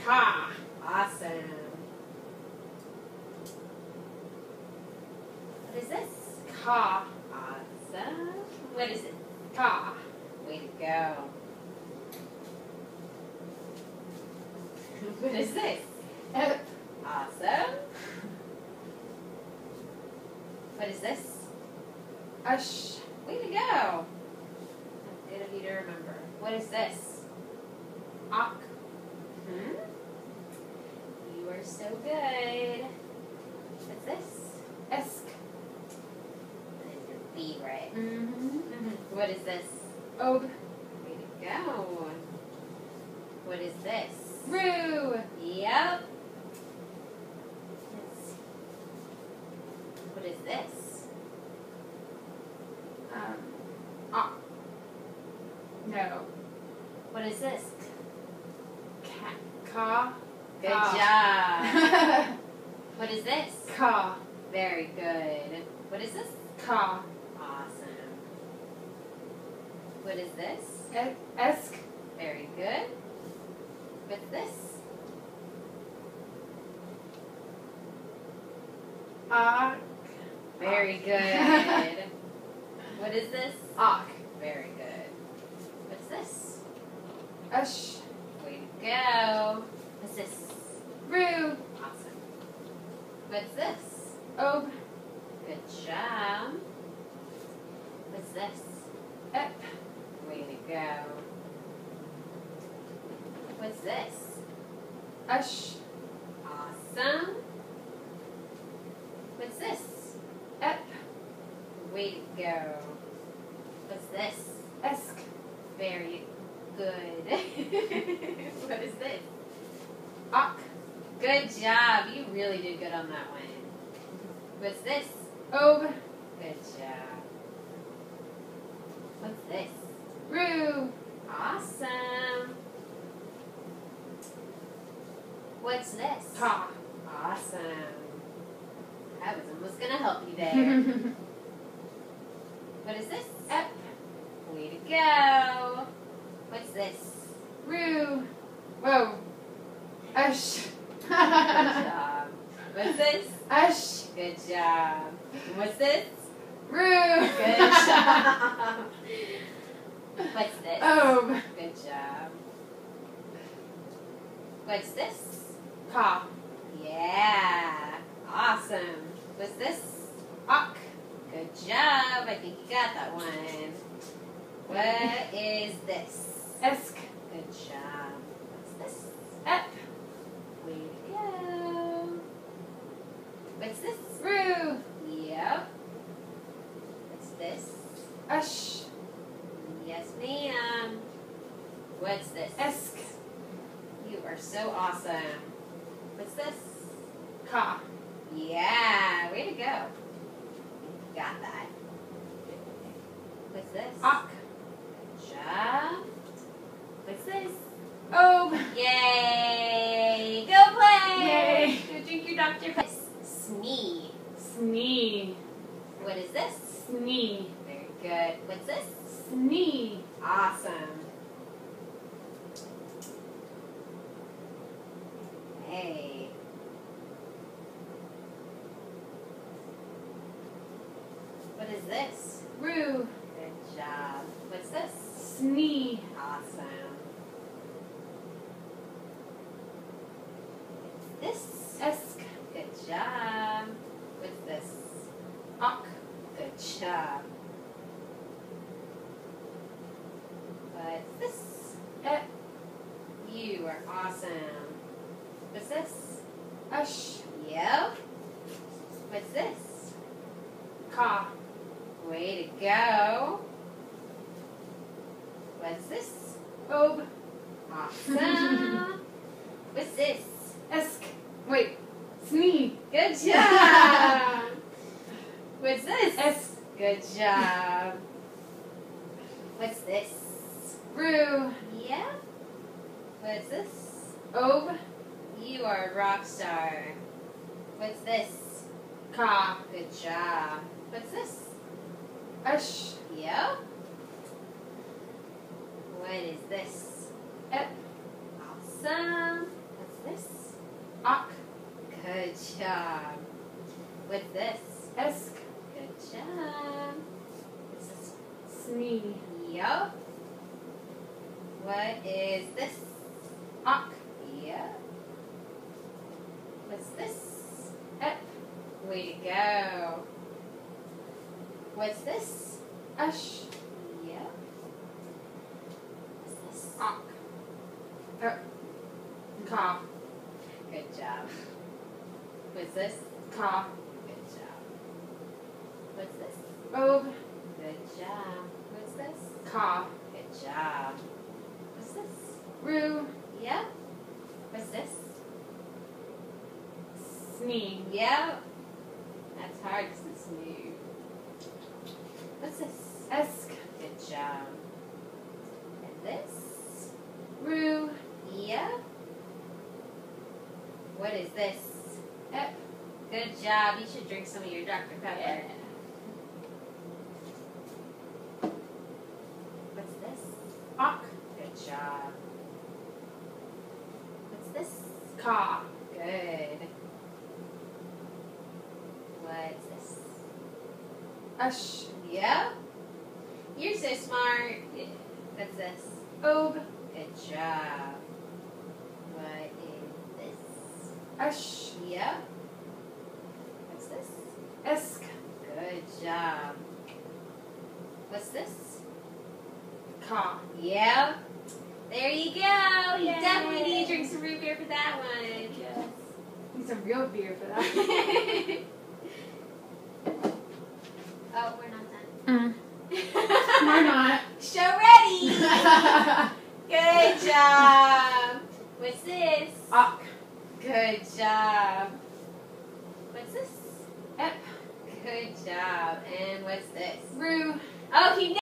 Ka. Awesome. What is this? Ka. Awesome. What is it? Ka. Way to go. What is this? Ep. Awesome. What is this? Ush. Way to go. That's good of you to remember. What is this? Ak. You are so good. What's this? Esk. That is your B, right? Mm-hmm. What is this? Ob. Way to go. What is this? Roo. Yep. Let's see. What is this? Ah. No. What is this? Ka. Good Ka. job. What is this? Ka. Very good. What is this? Ka. Awesome. What is this? Esk. Very good. What's this? Ak. Very good. What is this? Ak. Very good. What's this? Ush. Way to go. What's this? Roo. Awesome. What's this? Ob. Good job. What's this? Ep. Way to go. What's this? Ush. Awesome. What's this? Ep. Way to go. What's this? Esk. Very good. What is this? Ak. Good job. You really did good on that one. What's this? Ob. Good job. What's this? Roo. Awesome. What's this? Ka. Awesome. I was almost going to help you there. What is this? Ep. Way to go. What's this? Roo. Whoa. Ush. Good job. What's this? Ush. Good job. What's this? Roo. Good job. What's this? Ob. Good job. What's this? Ka. Yeah. Awesome. What's this? Ak. Good job. I think you got that one. What is this? Esk. Good job. What's this? Ep. Way to go. What's this? Roo. Yep. What's this? Ush. Yes, ma'am. What's this? Esk. You are so awesome. What's this? Ka. Yeah, way to go. You got that. What's this? Ak. Good job. What's this? Ob. Yay! Go play! Yay. Go drink your Dr. Pepper. Snee. Snee. What is this? Snee. Very good. What's this? Snee. Awesome. Hey. What is this? Roo. Good job. What's this? Snee. Awesome. This? Esk. Good job. What's this? Ak. Good job. What's this? Ep. You are awesome. What's this? Ush. Yep. What's this? Ka. Way to go. What's this? Ob. Awesome. What's this? Esk. Wait. Snee. Good job. What's this? Esk. Good job. What's this? Roo. Yeah. What's this? Ob. You are a rock star. What's this? Ka. Good job. What's this? Ush. Yep. What is this? Ep. Awesome. What's Ak. Good job. What's this? Esk. Good job. What's this? Snee. Yup. What is this? Ak. Yep. What's this? Ep. Way to go. What's this? Esh. Yep. What's this? Ak. Ka. Good job. What's this? Ka. Good job. What's this? Og. Good job. What's this? Ka. Good job. What's this? Ru. Yep. What's this? Snee. Yep. That's hard because it's new. What's this? Esk. Good job. And this? Ru. Yep. What is this? Ep. Good job. You should drink some of your Dr. Pepper. What's this? Ak. Good job. What's this? Ka. Good. What's this? Esh. Yep. You're so smart. What's this? Og. Good job. What is this? Esh. Yep. What's this? Esk. Good job. What's this? Ka. Yep. There you go. You Yay. definitely need to drink some root beer for that one. Yes. Need some real beer for that. Oh, we're not done. We're not. Show ready. Good job. What's this? Ak. Good job. What's this? Ep. Good job. And what's this? Ru. Oh, he